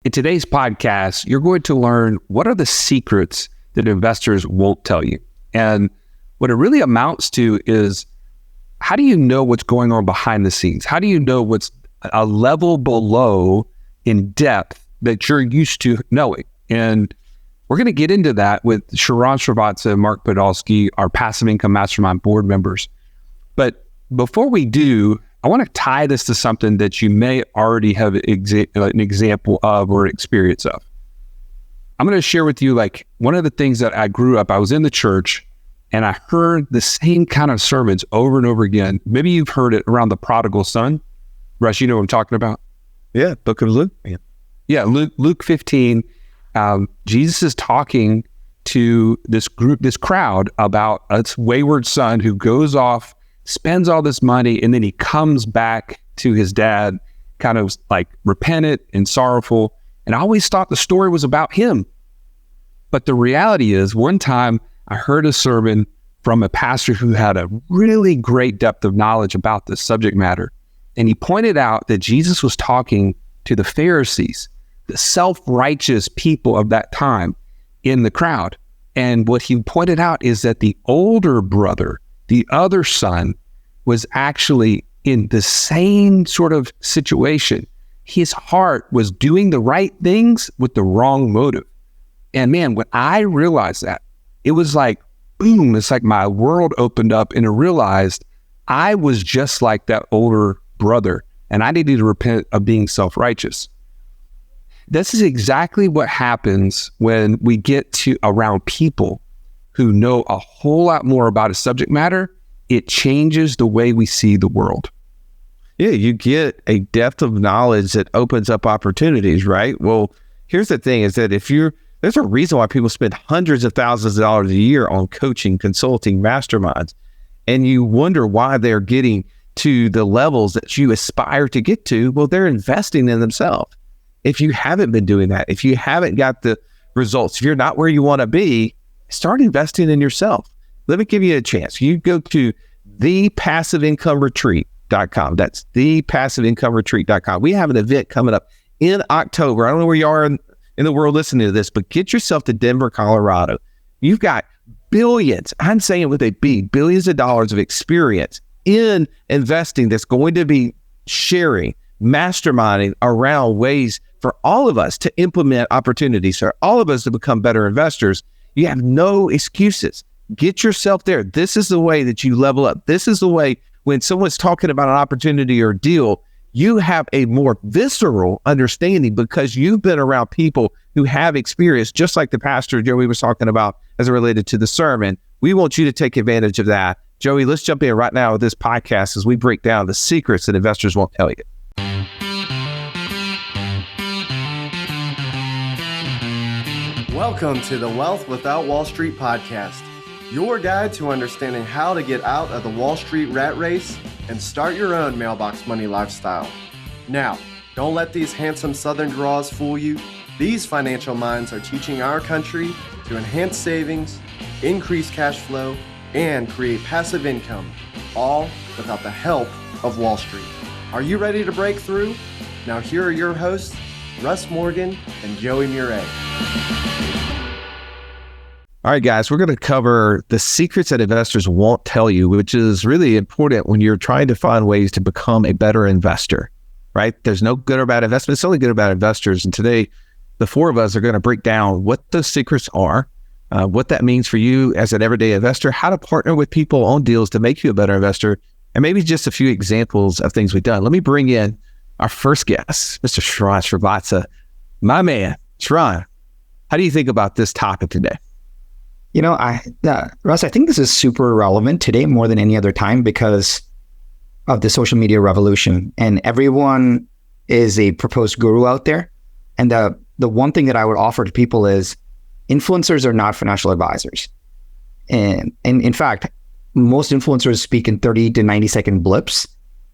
In today's podcast, you're going to learn what are the secrets that investors won't tell you. And what it really amounts to is, how do you know what's going on behind the scenes? How do you know what's a level below in depth that you're used to knowing? And we're going to get into that with Sharran Srivatsaa and Mark Podolsky, our Passive Income Mastermind board members. But before we do, I want to tie this to something that you may already have an example of or experience of. I'm going to share with you, like, one of the things that I grew up, I was in the church and I heard the same kind of sermons over and over again. Maybe you've heard it around the prodigal son. Russ, you know what I'm talking about? Yeah, book of Luke. Yeah, Luke 15. Jesus is talking to this crowd about a wayward son who goes off, spends all this money, and then he comes back to his dad kind of like repentant and sorrowful. And I always thought the story was about him. But the reality is, one time I heard a sermon from a pastor who had a really great depth of knowledge about this subject matter. And he pointed out that Jesus was talking to the Pharisees, the self-righteous people of that time in the crowd. And what he pointed out is that the older brother, the other son, was actually in the same sort of situation. His heart was doing the right things with the wrong motive. And man, when I realized that, it was like, boom, it's like my world opened up and I realized I was just like that older brother and I needed to repent of being self-righteous. This is exactly what happens when we get to around people who know a whole lot more about a subject matter. It changes the way we see the world. Yeah, you get a depth of knowledge that opens up opportunities, right? Well, here's the thing is that there's a reason why people spend hundreds of thousands of dollars a year on coaching, consulting, masterminds, and you wonder why they're getting to the levels that you aspire to get to. Well, they're investing in themselves. If you haven't been doing that, if you haven't got the results, if you're not where you want to be, start investing in yourself. Let me give you a chance. You go to thepassiveincomeretreat.com. That's thepassiveincomeretreat.com. We have an event coming up in October. I don't know where you are in the world listening to this, but get yourself to Denver, Colorado. You've got billions, I'm saying with a B, billions of dollars of experience in investing that's going to be sharing, masterminding around ways for all of us to implement opportunities, for all of us to become better investors. You have no excuses. Get yourself there. This is the way that you level up. This is the way when someone's talking about an opportunity or deal, you have a more visceral understanding because you've been around people who have experience, just like the pastor Joey was talking about as it related to the sermon. We want you to take advantage of that. Joey, let's jump in right now with this podcast as we break down the secrets that investors won't tell you. Welcome to the Wealth Without Wall Street podcast, your guide to understanding how to get out of the Wall Street rat race and start your own mailbox money lifestyle. Now, don't let these handsome Southern draws fool you. These financial minds are teaching our country to enhance savings, increase cash flow, and create passive income, all without the help of Wall Street. Are you ready to break through? Now here are your hosts, Russ Morgan and Joey Murray. All right, guys, we're going to cover the secrets that investors won't tell you, which is really important when you're trying to find ways to become a better investor, right? There's no good or bad investment. It's only good about investors. And today, the four of us are going to break down what those secrets are, what that means for you as an everyday investor, how to partner with people on deals to make you a better investor, and maybe just a few examples of things we've done. Let me bring in our first guest, Mr. Sharran Srivatsaa. My man, Sharran, how do you think about this topic today? You know, Russ, I think this is super relevant today more than any other time because of the social media revolution, and everyone is a proposed guru out there. And the one thing that I would offer to people is influencers are not financial advisors. And in fact, most influencers speak in 30 to 90 second blips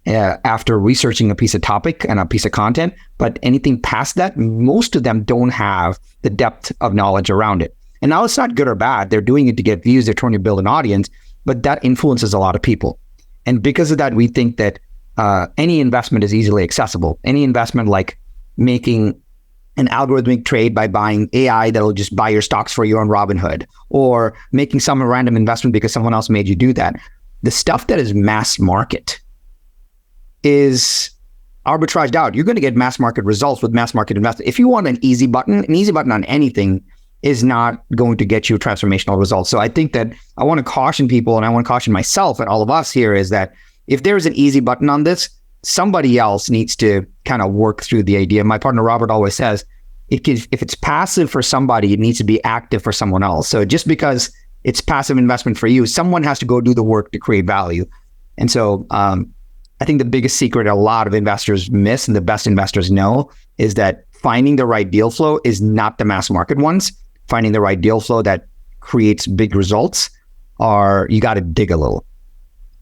after researching a piece of topic and a piece of content. But anything past that, most of them don't have the depth of knowledge around it. And now it's not good or bad. They're doing it to get views. They're trying to build an audience, but that influences a lot of people. And because of that, we think that any investment is easily accessible. Any investment like making an algorithmic trade by buying AI that'll just buy your stocks for you on Robinhood, or making some random investment because someone else made you do that. The stuff that is mass market is arbitraged out. You're going to get mass market results with mass market investment. If you want an easy button on anything is not going to get you transformational results. So I think that I want to caution people, and I want to caution myself and all of us here, is that if there's an easy button on this, somebody else needs to kind of work through the idea. My partner Robert always says, if it's passive for somebody, it needs to be active for someone else. So just because it's passive investment for you, someone has to go do the work to create value. And so I think the biggest secret a lot of investors miss, and the best investors know, is that finding the right deal flow is not the mass market ones. Finding the right deal flow that creates big results, you got to dig a little.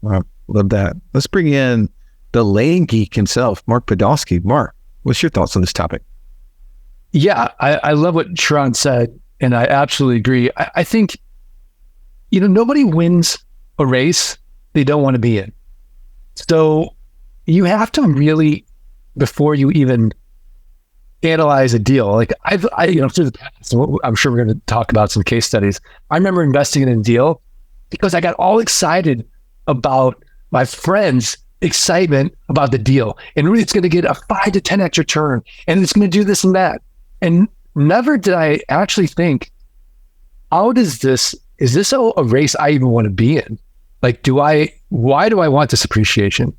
Wow, love that. Let's bring in the land geek himself, Mark Podolsky. Mark, what's your thoughts on this topic? Yeah, I love what Sharran said, and I absolutely agree. I think, nobody wins a race they don't want to be in. So you have to really, before you even analyze a deal, like I through the past, I'm sure we're going to talk about some case studies. I remember investing in a deal because I got all excited about my friends' excitement about the deal, and really it's going to get a 5 to 10x return, and it's going to do this and that. And never did I actually think, is this a race I even want to be in? Like, why do I want this appreciation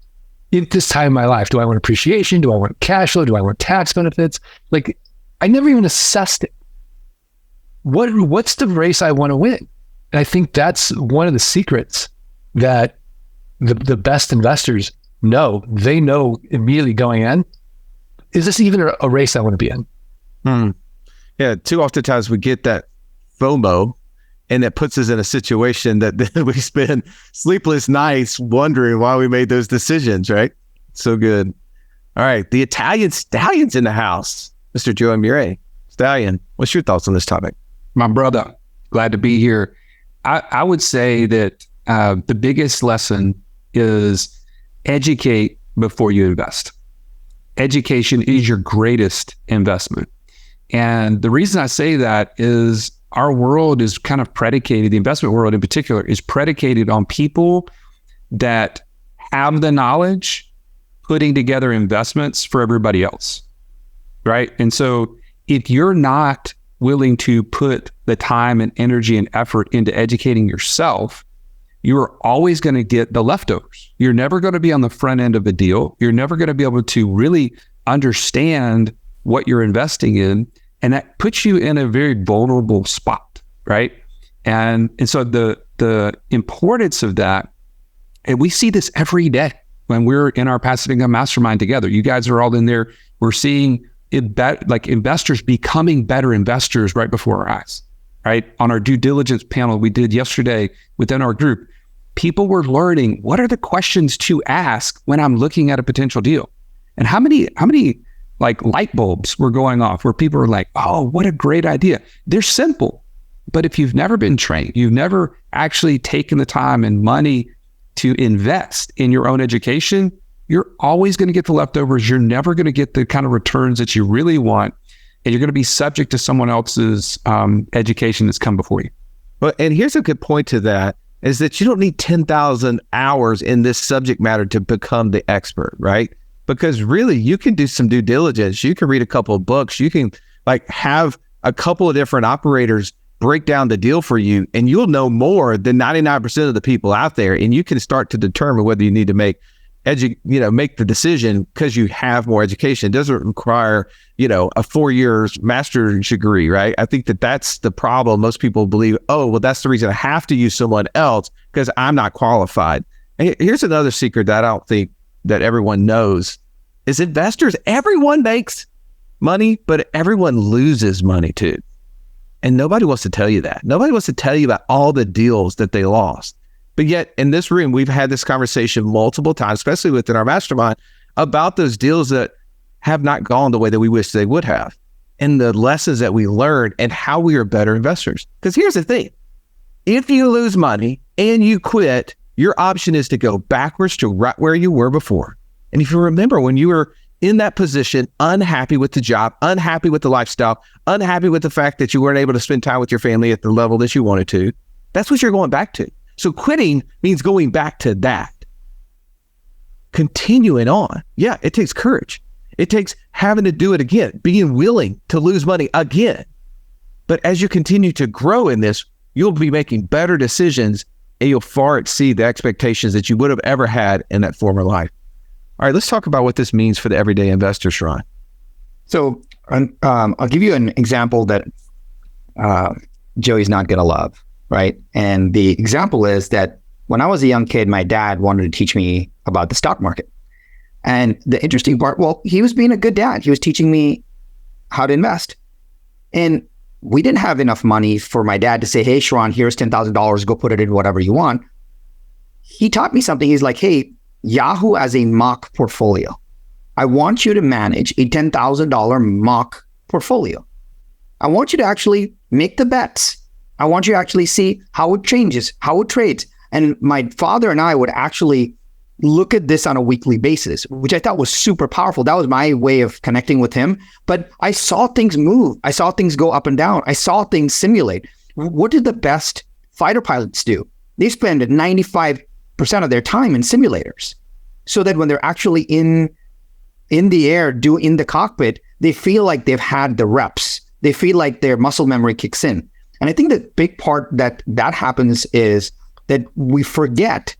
at this time in my life? Do I want appreciation? Do I want cash flow? Do I want tax benefits? Like, I never even assessed it. What's the race I want to win? And I think that's one of the secrets that the best investors know. They know immediately going in, is this even a race I want to be in? Yeah, too often times we get that FOMO, and that puts us in a situation that then we spend sleepless nights wondering why we made those decisions, right? So good. All right, the Italian Stallion's in the house. Mr. Joey Murray. Stallion, what's your thoughts on this topic? My brother, glad to be here. I would say that the biggest lesson is educate before you invest. Education is your greatest investment. And the reason I say that is our world is kind of predicated, the investment world in particular, is predicated on people that have the knowledge putting together investments for everybody else, right? And so if you're not willing to put the time and energy and effort into educating yourself, you're always going to get the leftovers. You're never going to be on the front end of a deal. You're never going to be able to really understand what you're investing in. And that puts you in a very vulnerable spot, right? And so the importance of that, and we see this every day when we're in our passive income mastermind together. You guys are all in there. We're seeing investors becoming better investors right before our eyes, right? On our due diligence panel we did yesterday within our group, people were learning what are the questions to ask when I'm looking at a potential deal, and how many like light bulbs were going off where people were like, oh, what a great idea. They're simple, but if you've never been trained, you've never actually taken the time and money to invest in your own education, you're always going to get the leftovers. You're never going to get the kind of returns that you really want. And you're going to be subject to someone else's education that's come before you. Well, and here's a good point to that, is that you don't need 10,000 hours in this subject matter to become the expert, right? Because really, you can do some due diligence. You can read a couple of books. You can have a couple of different operators break down the deal for you, and you'll know more than 99% of the people out there. And you can start to determine whether you need to make the decision because you have more education. It doesn't require, a 4 years master's degree, right? I think that's the problem. Most people believe, oh, well, that's the reason I have to use someone else because I'm not qualified. And here's another secret that I don't think that everyone knows is investors, everyone makes money, but everyone loses money too. And nobody wants to tell you that. Nobody wants to tell you about all the deals that they lost. But yet in this room, we've had this conversation multiple times, especially within our mastermind, about those deals that have not gone the way that we wish they would have, and the lessons that we learned and how we are better investors. Because here's the thing. If you lose money and you quit, your option is to go backwards to right where you were before. And if you remember when you were in that position, unhappy with the job, unhappy with the lifestyle, unhappy with the fact that you weren't able to spend time with your family at the level that you wanted to. That's what you're going back to. So quitting means going back to that. Continuing on. Yeah, it takes courage. It takes having to do it again, being willing to lose money again. But as you continue to grow in this, you'll be making better decisions and you'll far exceed the expectations that you would have ever had in that former life. All right, let's talk about what this means for the everyday investor, Sharran. So I'll give you an example that Joey's not going to love, right? And the example is that when I was a young kid, my dad wanted to teach me about the stock market. And the interesting part, well, he was being a good dad. He was teaching me how to invest. And we didn't have enough money for my dad to say, hey, Sharran, here's $10,000, go put it in whatever you want. He taught me something. He's like, hey, Yahoo as a mock portfolio. I want you to manage a $10,000 mock portfolio. I want you to actually make the bets. I want you to actually see how it changes, how it trades. And my father and I would actually look at this on a weekly basis, which I thought was super powerful. That was my way of connecting with him. But I saw things move. I saw things go up and down. I saw things simulate. What did the best fighter pilots do? They spend 95% of their time in simulators, so that when they're actually in the air, in the cockpit, they feel like they've had the reps. They feel like their muscle memory kicks in. And I think the big part that happens is that we forget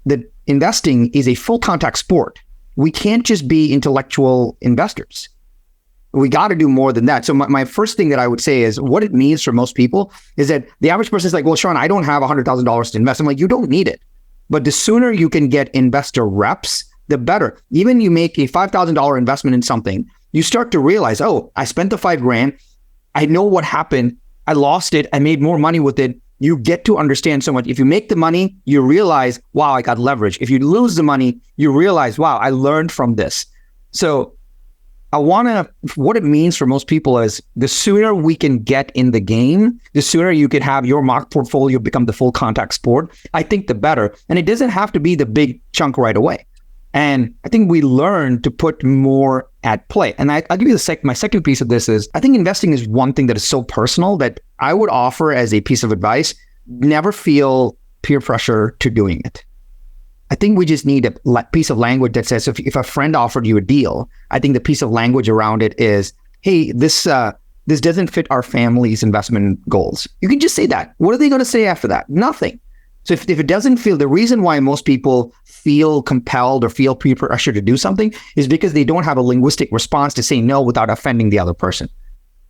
that investing is a full contact sport. We can't just be intellectual investors. We got to do more than that. So my first thing that I would say is what it means for most people is that the average person is like, well, Sharran, I don't have $100,000 to invest. I'm like, you don't need it. But the sooner you can get investor reps, the better. Even you make a $5,000 investment in something, you start to realize, oh, I spent the $5,000. I know what happened. I lost it. I made more money with it. You get to understand so much. If you make the money, you realize, wow, I got leverage. If you lose the money, you realize, wow, I learned from this. So what it means for most people is the sooner we can get in the game, the sooner you can have your mock portfolio become the full contact sport, I think the better. And it doesn't have to be the big chunk right away. And I think we learn to put more at play. And I'll give you my second piece of this is, I think investing is one thing that is so personal that I would offer as a piece of advice, never feel peer pressure to doing it. I think we just need a piece of language that says, if a friend offered you a deal, I think the piece of language around it is, hey, this doesn't fit our family's investment goals. You can just say that. What are they going to say after that? Nothing. So if it doesn't feel, the reason why most people feel compelled or feel peer pressure to do something is because they don't have a linguistic response to say no without offending the other person.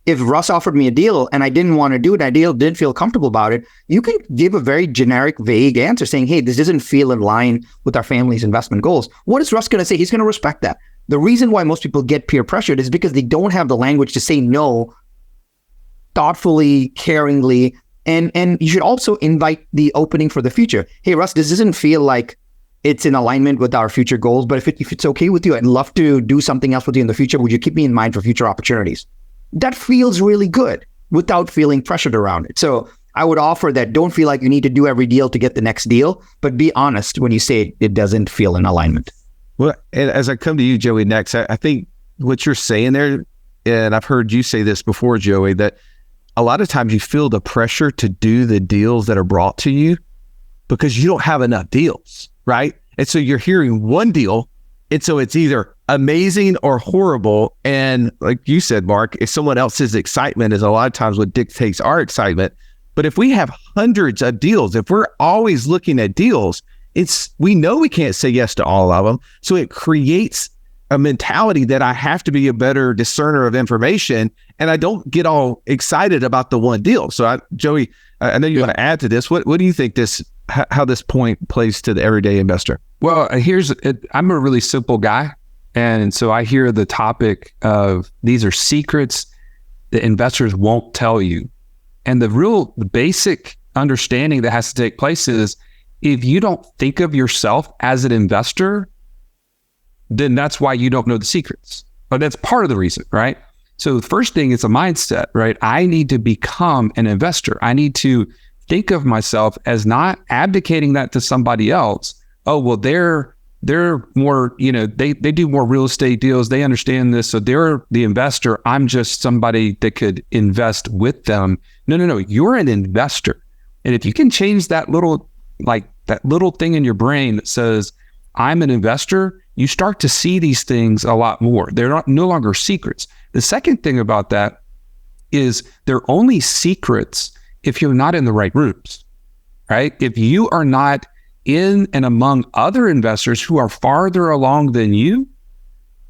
If Russ offered me a deal and I didn't want to do it, I didn't feel comfortable about it, you can give a very generic, vague answer saying, hey, this doesn't feel in line with our family's investment goals. What is Russ going to say? He's going to respect that. The reason why most people get peer pressured is because they don't have the language to say no thoughtfully, caringly, and you should also invite the opening for the future. Hey, Russ, this doesn't feel like it's in alignment with our future goals, but if it's okay with you, I'd love to do something else with you in the future. Would you keep me in mind for future opportunities? That feels really good without feeling pressured around it. So I would offer that don't feel like you need to do every deal to get the next deal, but be honest when you say it doesn't feel in alignment. Well, and as I come to you, Joey, next, I think what you're saying there, and I've heard you say this before, Joey, that a lot of times you feel the pressure to do the deals that are brought to you because you don't have enough deals, right? And so you're hearing one deal, and so it's either amazing or horrible. And like you said, Mark, if someone else's excitement is a lot of times what dictates our excitement. But if we have hundreds of deals, if we're always looking at deals, we know we can't say yes to all of them. So it creates a mentality that I have to be a better discerner of information, and I don't get all excited about the one deal. So Joey, I know you want to add to this. What do you think how this point plays to the everyday investor? Well, I'm a really simple guy. And so I hear the topic of these are secrets that investors won't tell you. And the basic understanding that has to take place is if you don't think of yourself as an investor, then that's why you don't know the secrets. But that's part of the reason, right? So the first thing is a mindset, right? I need to become an investor. I need to think of myself as not abdicating that to somebody else. Oh, well, they're they're more, they do more real estate deals. They understand this. So they're the investor. I'm just somebody that could invest with them. No. You're an investor. And if you can change that little thing in your brain that says, I'm an investor, you start to see these things a lot more. They're no longer secrets. The second thing about that is they're only secrets if you're not in the right groups, right? If you are not in and among other investors who are farther along than you,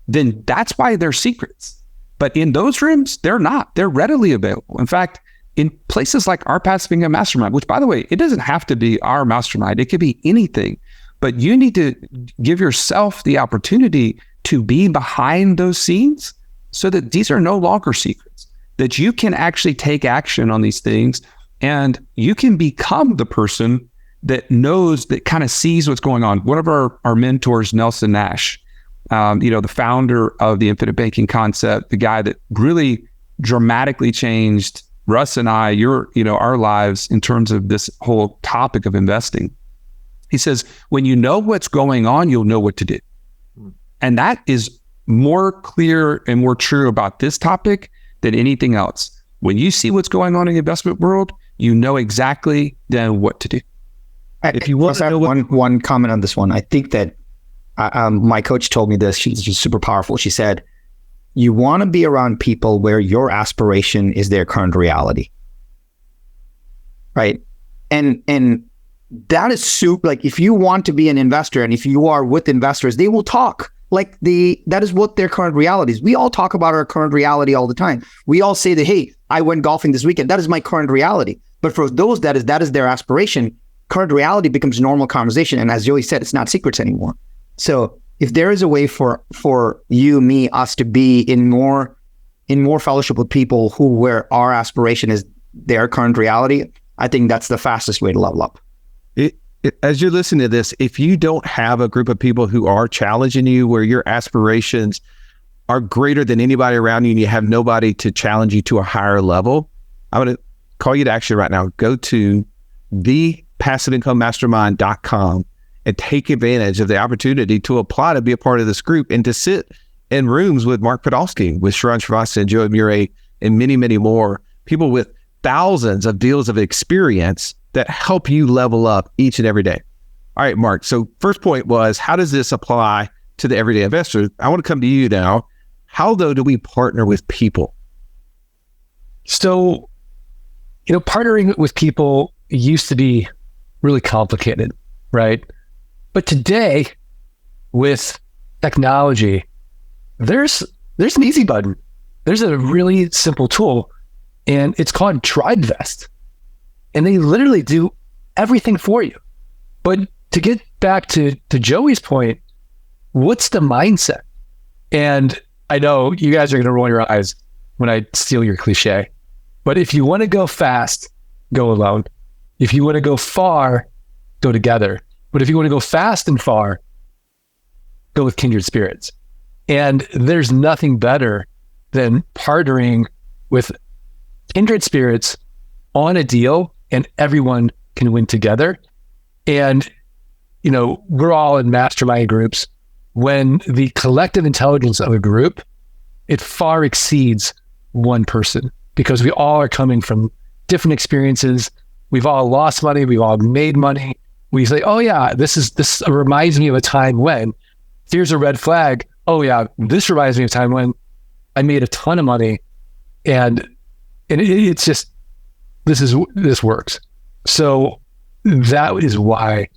then that's why they're secrets. But in those rooms, they're not. They're readily available. In fact, in places like our Passive Income Mastermind, which, by the way, it doesn't have to be our mastermind. It could be anything. But you need to give yourself the opportunity to be behind those scenes so that these are no longer secrets, that you can actually take action on these things and you can become the person that knows, that kind of sees what's going on. One of our mentors, Nelson Nash, the founder of the infinite banking concept, the guy that really dramatically changed Russ and I, our lives in terms of this whole topic of investing. He says, when you know what's going on, you'll know what to do. And that is more clear and more true about this topic than anything else. When you see what's going on in the investment world, you know exactly then what to do. If you want to know one comment on this one, I think that my coach told me this. She's just super powerful. She said, you want to be around people where your aspiration is their current reality. Right. And that is super, like, if you want to be an investor and if you are with investors, they will talk like that is what their current reality is. We all talk about our current reality all the time. We all say that, hey, I went golfing this weekend. That is my current reality. But for those that is their aspiration, current reality becomes normal conversation. And as Joey said, it's not secrets anymore. So if there is a way for you, me, us to be in more fellowship with people where our aspiration is their current reality, I think that's the fastest way to level up. As you're listening to this, if you don't have a group of people who are challenging you, where your aspirations are greater than anybody around you and you have nobody to challenge you to a higher level, I'm going to call you to action right now. Go to thepassiveincomemastermind.com and take advantage of the opportunity to apply to be a part of this group and to sit in rooms with Mark Podolsky, with Sharran Srivatsaa and Joey Murray, and many, many more people with thousands of deals of experience that help you level up each and every day. All right, Mark. So first point was, how does this apply to the everyday investor? I want to come to you now. How, though, do we partner with people? So, partnering with people used to be really complicated, right? But today, with technology, there's an easy button. There's a really simple tool, and it's called TribeVest. And they literally do everything for you. But to get back to Joey's point, what's the mindset? And I know you guys are going to roll your eyes when I steal your cliche, but if you want to go fast, go alone. If you want to go far, go together. But if you want to go fast and far, go with kindred spirits. And there's nothing better than partnering with kindred spirits on a deal, and everyone can win together. And, we're all in mastermind groups. When the collective intelligence of a group, it far exceeds one person, because we all are coming from different experiences. We've all lost money. We've all made money. We say, oh yeah, this reminds me of a time when. Here's a red flag. Oh yeah, this reminds me of a time when I made a ton of money, and it's just, this works. So that is why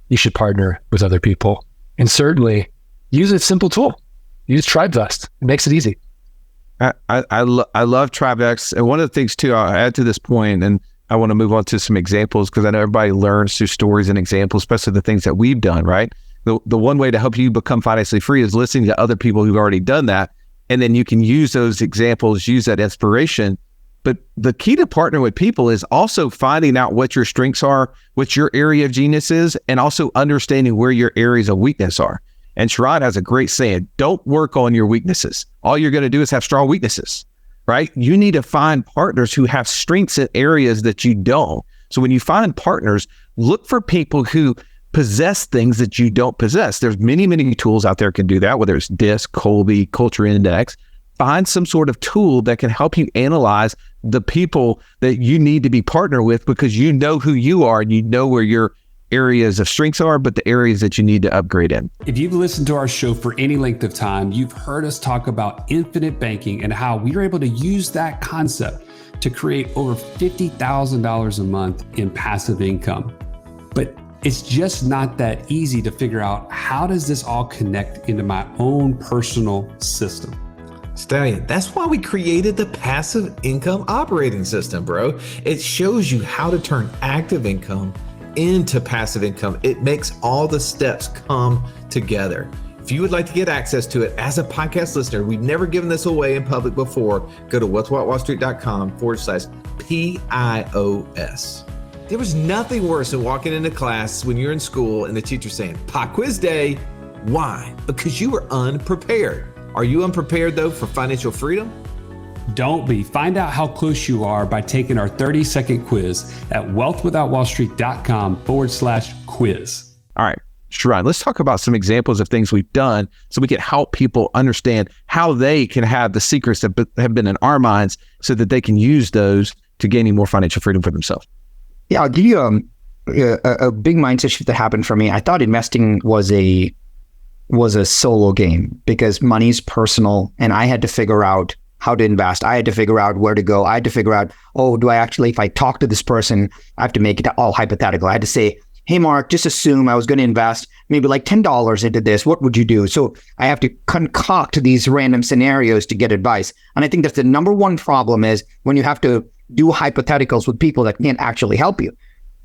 you should partner with other people, and certainly use a simple tool. Use TribeVest. It makes it easy. I love TribeVest, and one of the things too, I'll add to this point, and I want to move on to some examples, because I know everybody learns through stories and examples, especially the things that we've done, right? The one way to help you become financially free is listening to other people who've already done that, and then you can use those examples, use that inspiration. But the key to partner with people is also finding out what your strengths are, what your area of genius is, and also understanding where your areas of weakness are. And Sharran has a great saying, don't work on your weaknesses. All you're going to do is have strong weaknesses, right? You need to find partners who have strengths in areas that you don't. So when you find partners, look for people who possess things that you don't possess. There's many, many tools out there can do that, whether it's DISC, Colby, Culture Index. Find some sort of tool that can help you analyze the people that you need to be partner with, because you know who you are and you know where your areas of strengths are, but the areas that you need to upgrade in. If you've listened to our show for any length of time, you've heard us talk about infinite banking and how we are able to use that concept to create over $50,000 a month in passive income. But it's just not that easy to figure out, how does this all connect into my own personal system? Stallion, that's why we created the passive income operating system, bro. It shows you how to turn active income into passive income. It makes all the steps come together. If you would like to get access to it as a podcast listener, we've never given this away in public before, go to what'swhatwallstreet.com/PIOS. There was nothing worse than walking into class when you're in school and the teacher saying, pop quiz day. Why? Because you were unprepared. Are you unprepared though for financial freedom? Don't be. Find out how close you are by taking our 30-second quiz at wealthwithoutwallstreet.com/quiz. All right, Sharran, let's talk about some examples of things we've done so we can help people understand how they can have the secrets that have been in our minds so that they can use those to gaining more financial freedom for themselves. Yeah, I'll give you a big mindset shift that happened for me. I thought investing was a solo game because money's personal, and I had to figure out how to invest. I had to figure out where to go. I had to figure out, do I actually, if I talk to this person, I have to make it all hypothetical. I had to say, hey, Mark, just assume I was going to invest maybe like $10 into this. What would you do? So I have to concoct these random scenarios to get advice. And I think that's the number one problem, is when you have to do hypotheticals with people that can't actually help you.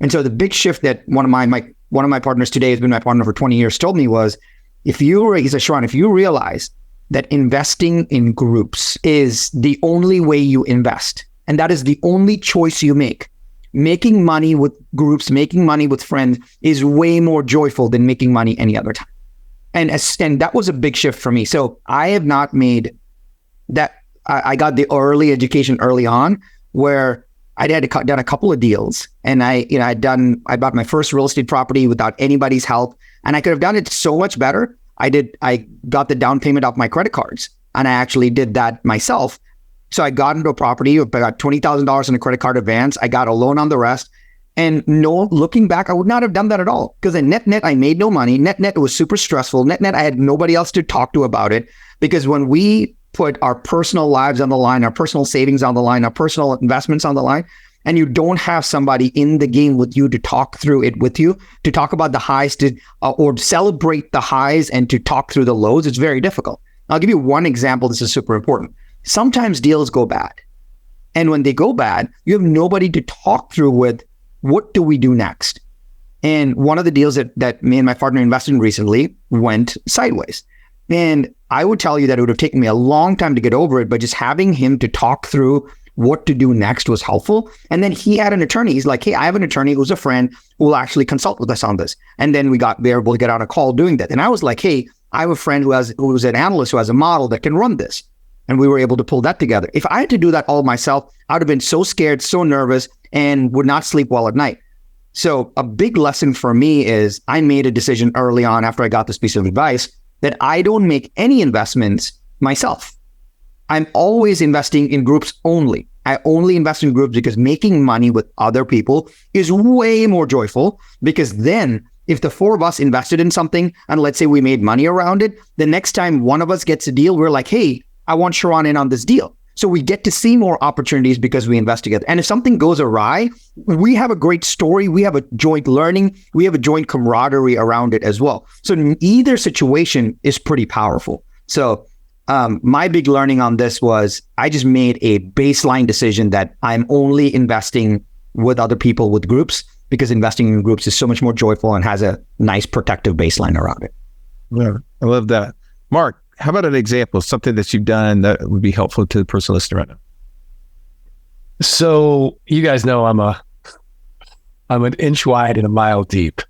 And so the big shift that one of my partners today, has been my partner for 20 years, told me was, he said, Sharran, if you realize that investing in groups is the only way you invest, and that is the only choice you make, making money with groups, making money with friends is way more joyful than making money any other time. And that was a big shift for me. So I have not made that. I got the early education early on, where I had done a couple of deals, and I bought my first real estate property without anybody's help, and I could have done it so much better. I got the down payment off my credit cards, and I actually did that myself. So I got into a property, I got $20,000 in a credit card advance. I got a loan on the rest. And looking back, I would not have done that at all, because in net, I made no money. Net, it was super stressful. Net, I had nobody else to talk to about it, because when we put our personal lives on the line, our personal savings on the line, our personal investments on the line, and you don't have somebody in the game with you to talk through it with you, to talk about the highs, or celebrate the highs and to talk through the lows, it's very difficult. I'll give you one example. This is super important. Sometimes deals go bad. And when they go bad, you have nobody to talk through with, what do we do next? And one of the deals that me and my partner invested in recently went sideways. And I would tell you that it would have taken me a long time to get over it, but just having him to talk through what to do next was helpful. And then he had an attorney. He's like, hey, I have an attorney who's a friend who will actually consult with us on this. And then we were able to get on a call doing that. And I was like, hey, I have a friend who's an analyst who has a model that can run this. And we were able to pull that together. If I had to do that all myself, I would have been so scared, so nervous, and would not sleep well at night. So a big lesson for me is, I made a decision early on after I got this piece of advice that I don't make any investments myself. I'm always investing in groups only. I only invest in groups because making money with other people is way more joyful, because then if the four of us invested in something and let's say we made money around it, the next time one of us gets a deal, we're like, hey, I want Sharran in on this deal. So we get to see more opportunities because we invest together. And if something goes awry, we have a great story. We have a joint learning. We have a joint camaraderie around it as well. So either situation is pretty powerful. So my big learning on this was, I just made a baseline decision that I'm only investing with other people, with groups, because investing in groups is so much more joyful and has a nice protective baseline around it. Yeah, I love that. Mark, how about an example of something that you've done that would be helpful to the person listening right now? So you guys know I'm an inch wide and a mile deep.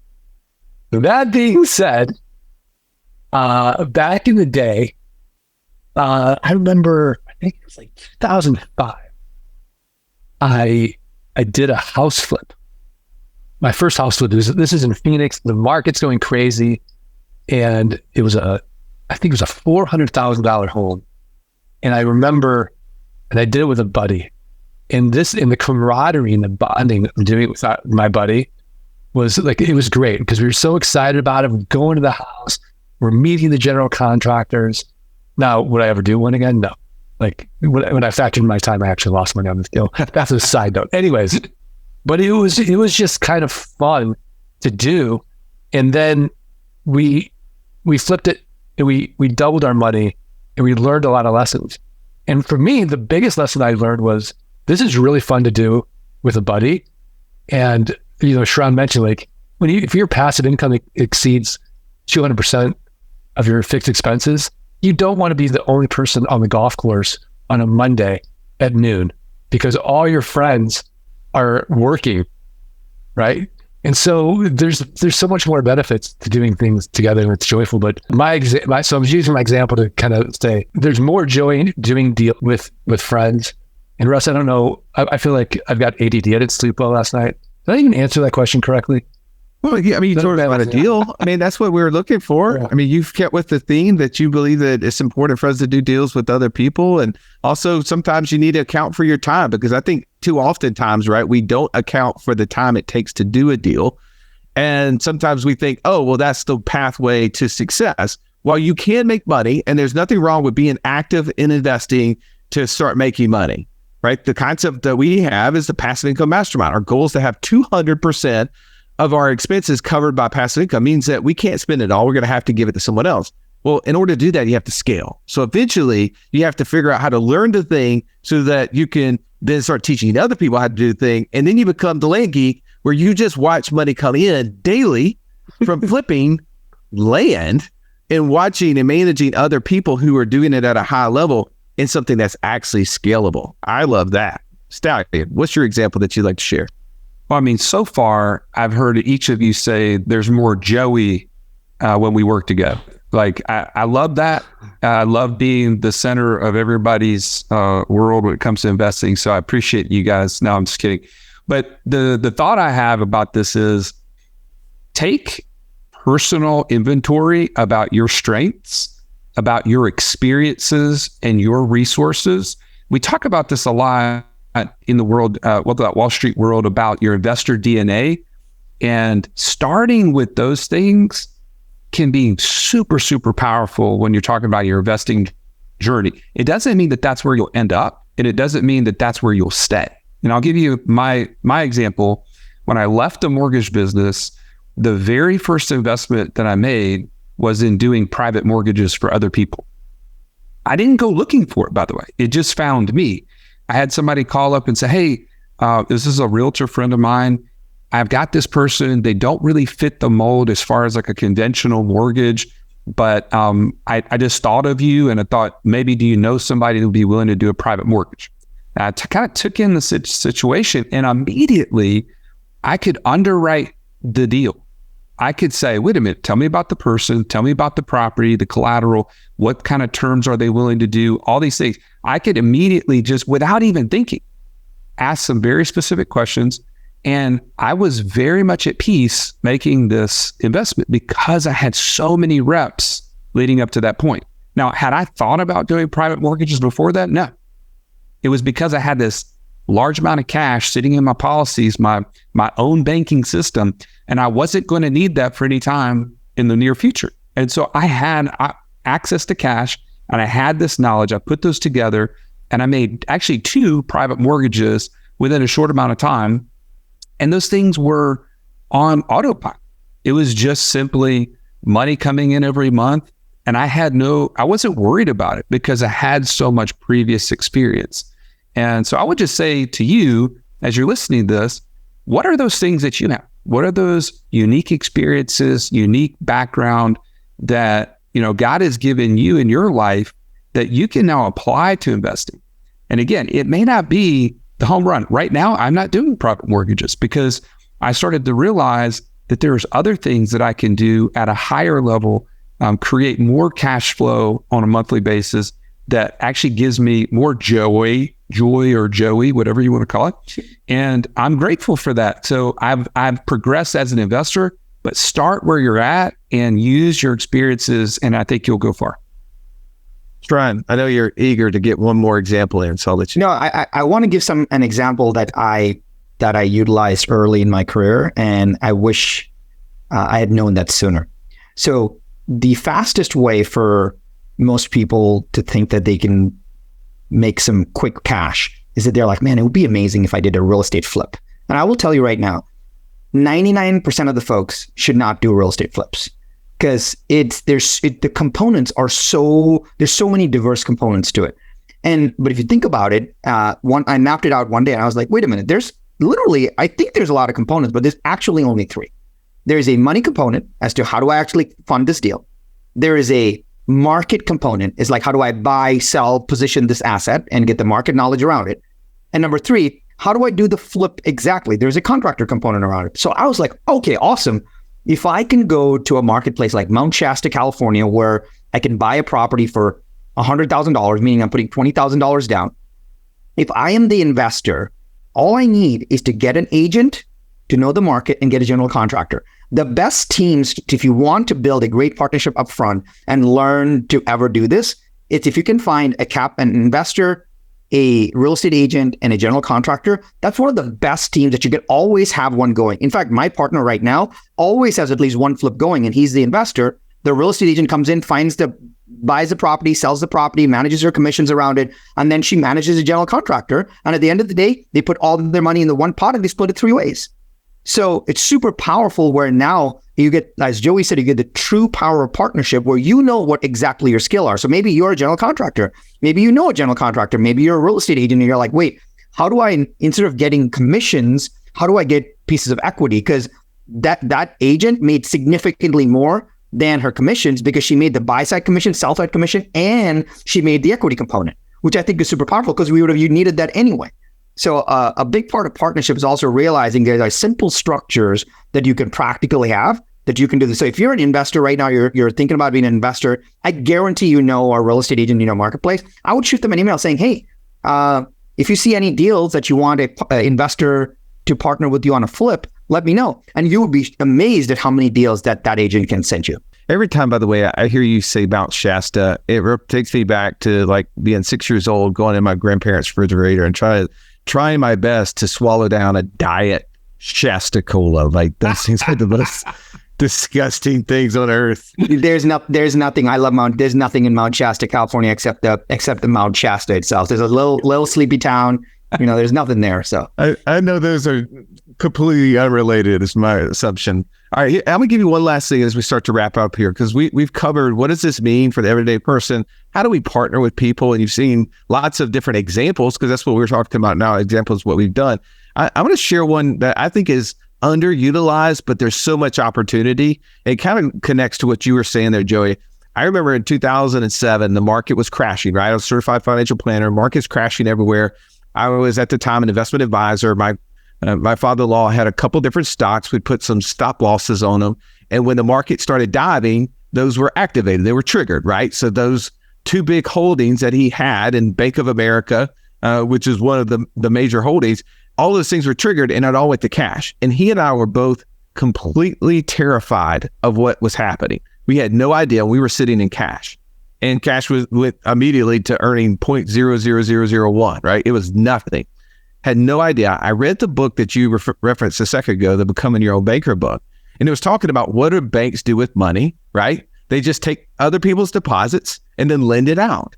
That being said, back in the day, I remember, I think it was like 2005. I did a house flip, my first house flip. This is in Phoenix. The market's going crazy. And it was I think it was a $400,000 home. And I remember, and I did it with a buddy. And the camaraderie and the bonding of doing it with my buddy was like, it was great because we were so excited about it. We're going to the house. We're meeting the general contractors. Now, would I ever do one again? No. Like when I factored in my time, I actually lost money on this deal. That's a side note. Anyways, but it was just kind of fun to do. And then we flipped it and we doubled our money and we learned a lot of lessons. And for me, the biggest lesson I learned was this is really fun to do with a buddy. And, Sharran mentioned, like, if your passive income exceeds 200% of your fixed expenses, you don't want to be the only person on the golf course on a Monday at noon because all your friends are working, right? And so there's so much more benefits to doing things together and it's joyful. But so I was using my example to kind of say there's more joy doing deal with friends. And Russ, I don't know, I feel like I've got ADD. I didn't sleep well last night. Did I even answer that question correctly? Well, yeah, I mean, you told us about a deal. I mean, that's what we were looking for. Yeah. I mean, you've kept with the theme that you believe that it's important for us to do deals with other people. And also sometimes you need to account for your time because I think too often times, right, we don't account for the time it takes to do a deal. And sometimes we think, oh, well, that's the pathway to success. Well, you can make money and there's nothing wrong with being active in investing to start making money, right? The concept that we have is the passive income mastermind. Our goal is to have 200% of our expenses covered by passive income. Means that we can't spend it all. We're going to have to give it to someone else. Well, in order to do that, you have to scale. So eventually you have to figure out how to learn the thing so that you can then start teaching other people how to do the thing. And then you become the land geek where you just watch money come in daily from flipping land and watching and managing other people who are doing it at a high level in something that's actually scalable. I love that. Stallion, what's your example that you'd like to share? Well, I mean, so far, I've heard each of you say there's more Joey when we work together. Like, I love that. I love being the center of everybody's world when it comes to investing. So I appreciate you guys. No, I'm just kidding. But the thought I have about this is take personal inventory about your strengths, about your experiences and your resources. We talk about this a lot in the world, that Wall Street world, about your investor DNA, and starting with those things can be super, super powerful when you're talking about your investing journey. It doesn't mean that that's where you'll end up, and it doesn't mean that that's where you'll stay. And I'll give you my example. When I left the mortgage business, the very first investment that I made was in doing private mortgages for other people. I didn't go looking for it, by the way. It just found me. I had somebody call up and say, hey, this is a realtor friend of mine. I've got this person. They don't really fit the mold as far as like a conventional mortgage, but I just thought of you and I thought, maybe do you know somebody who would be willing to do a private mortgage? I kind of took in the situation and immediately I could underwrite the deal. I could say, wait a minute, tell me about the person, tell me about the property, the collateral, what kind of terms are they willing to do, all these things. I could immediately, just without even thinking, ask some very specific questions. And I was very much at peace making this investment because I had so many reps leading up to that point. Now, had I thought about doing private mortgages before that? No. It was because I had this large amount of cash sitting in my policies, my own banking system, and I wasn't going to need that for any time in the near future. And so I had access to cash and I had this knowledge. I put those together and I made actually 2 private mortgages within a short amount of time. And those things were on autopilot. It was just simply money coming in every month. And I wasn't worried about it because I had so much previous experience. And so I would just say to you, as you're listening to this, what are those things that you have? What are those unique experiences, unique background that, God has given you in your life that you can now apply to investing? And again, it may not be the home run. Right now, I'm not doing private mortgages because I started to realize that there's other things that I can do at a higher level, create more cash flow on a monthly basis that actually gives me more joy, Joy or Joey, whatever you want to call it. And I'm grateful for that. So I've progressed as an investor, but start where you're at and use your experiences, and I think you'll go far. Sharran, I know you're eager to get one more example in, so I'll let you. No, I want to give an example that I utilized early in my career, and I wish I had known that sooner. So the fastest way for most people to think that they can make some quick cash is that they're like, man, it would be amazing if I did a real estate flip. And I will tell you right now, 99% of the folks should not do real estate flips, because the components are there's so many diverse components to it. But if you think about it, I mapped it out one day and I was like, wait a minute, I think there's a lot of components, but there's actually only 3. There is a money component as to how do I actually fund this deal. There is a market component, is like, how do I buy, sell, position this asset and get the market knowledge around it? And number 3, how do I do the flip exactly? There's a contractor component around it. So I was like, okay, awesome. If I can go to a marketplace like Mount Shasta, California, where I can buy a property for $100,000, meaning I'm putting $20,000 down. If I am the investor, all I need is to get an agent to know the market and get a general contractor. The best teams, if you want to build a great partnership up front and learn to ever do this, it's if you can find an investor, a real estate agent, and a general contractor. That's one of the best teams that you can always have one going. In fact, my partner right now always has at least one flip going, and he's the investor. The real estate agent comes in, buys the property, sells the property, manages her commissions around it, and then she manages a general contractor. And at the end of the day, they put all their money in the one pot and they split it 3 ways. So it's super powerful, where now you get, as Joey said, you get the true power of partnership, where you know what exactly your skill are. So maybe you're a general contractor, maybe you know a general contractor, maybe you're a real estate agent, and you're like, wait, how do I, instead of getting commissions, how do I get pieces of equity? Because that agent made significantly more than her commissions, because she made the buy side commission, sell side commission, and she made the equity component, which I think is super powerful, because you needed that anyway. So a big part of partnership is also realizing there are simple structures that you can practically have that you can do this. So if you're an investor right now, you're thinking about being an investor, I guarantee you know our real estate agent, marketplace. I would shoot them an email saying, hey, if you see any deals that you want an investor to partner with you on a flip, let me know. And you would be amazed at how many deals that agent can send you. Every time, by the way, I hear you say Mount Shasta, it takes me back to like being 6 years old, going in my grandparents' refrigerator and trying my best to swallow down a diet Shasta Cola. Like, those things are the most disgusting things on earth. There's nothing. I love there's nothing in Mount Shasta, California, except the Mount Shasta itself. There's a little sleepy town. There's nothing there. So I know those are completely unrelated, is my assumption. All right, I'm gonna give you one last thing as we start to wrap up here, because we've covered what does this mean for the everyday person? How do we partner with people? And you've seen lots of different examples, because that's what we're talking about now. Examples of what we've done. I'm going to share one that I think is underutilized, but there's so much opportunity. It kind of connects to what you were saying there, Joey. I remember in 2007, the market was crashing, right? I was a certified financial planner. Market's crashing everywhere. I was at the time an investment advisor. My father-in-law had a couple different stocks. We put some stop losses on them. And when the market started diving, those were activated. They were triggered, right? So those 2 big holdings that he had in Bank of America, which is one of the major holdings, all those things were triggered, and it all went to cash. And he and I were both completely terrified of what was happening. We had no idea. We were sitting in cash. And cash went immediately to earning 0.00001, right? It was nothing. Had no idea. I read the book that you referenced a second ago, the Becoming Your Own Banker book. And it was talking about what do banks do with money, right? They just take other people's deposits and then lend it out.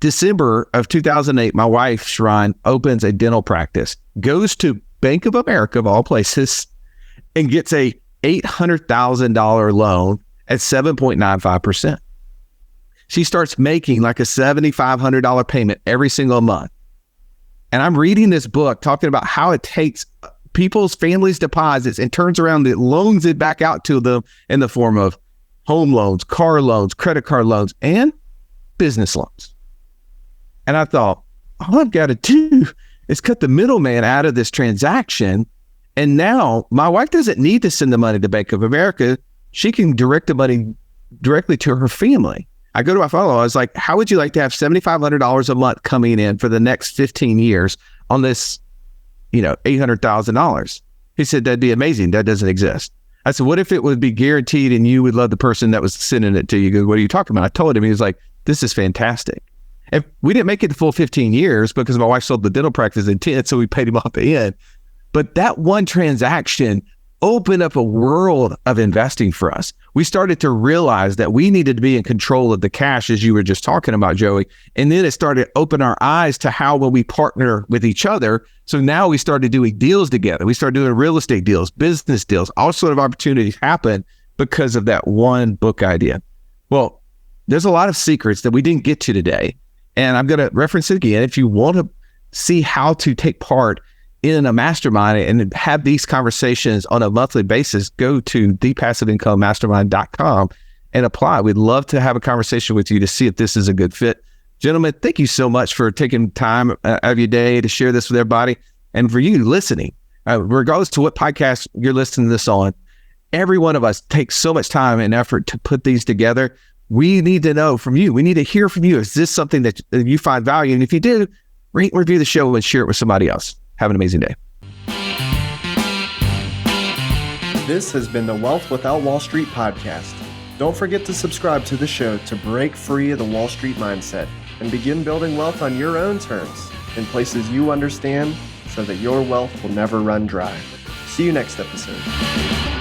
December of 2008, my wife, Sharran, opens a dental practice, goes to Bank of America, of all places, and gets a $800,000 loan at 7.95%. She starts making like a $7,500 payment every single month. And I'm reading this book talking about how it takes people's families' deposits and turns around and loans it back out to them in the form of home loans, car loans, credit card loans, and business loans. And I thought, all I've got to do is cut the middleman out of this transaction. And now my wife doesn't need to send the money to Bank of America. She can direct the money directly to her family. I go to my father-in-law. I was like, how would you like to have $7,500 a month coming in for the next 15 years on this, $800,000? He said, that'd be amazing. That doesn't exist. I said, what if it would be guaranteed and you would love the person that was sending it to you? He goes, what are you talking about? I told him. He was like, this is fantastic. And we didn't make it the full 15 years because my wife sold the dental practice in 10, so we paid him off the end. But that one transaction opened up a world of investing for us. We started to realize that we needed to be in control of the cash, as you were just talking about, Joey. And then it started to open our eyes to how will we partner with each other. So now we started doing deals together. We started doing real estate deals, business deals, all sort of opportunities happen because of that one book idea. Well, there's a lot of secrets that we didn't get to today. And I'm going to reference it again. If you want to see how to take part in a mastermind and have these conversations on a monthly basis, go to thepassiveincomemastermind.com and apply. We'd love to have a conversation with you to see if this is a good fit. Gentlemen, thank you so much for taking time out of your day to share this with everybody. And for you listening, regardless to what podcast you're listening to this on, every one of us takes so much time and effort to put these together. We need to know from you. We need to hear from you. Is this something that you find value? And if you do, rate and review the show and share it with somebody else. Have an amazing day. This has been the Wealth Without Wall Street podcast. Don't forget to subscribe to the show to break free of the Wall Street mindset and begin building wealth on your own terms in places you understand so that your wealth will never run dry. See you next episode.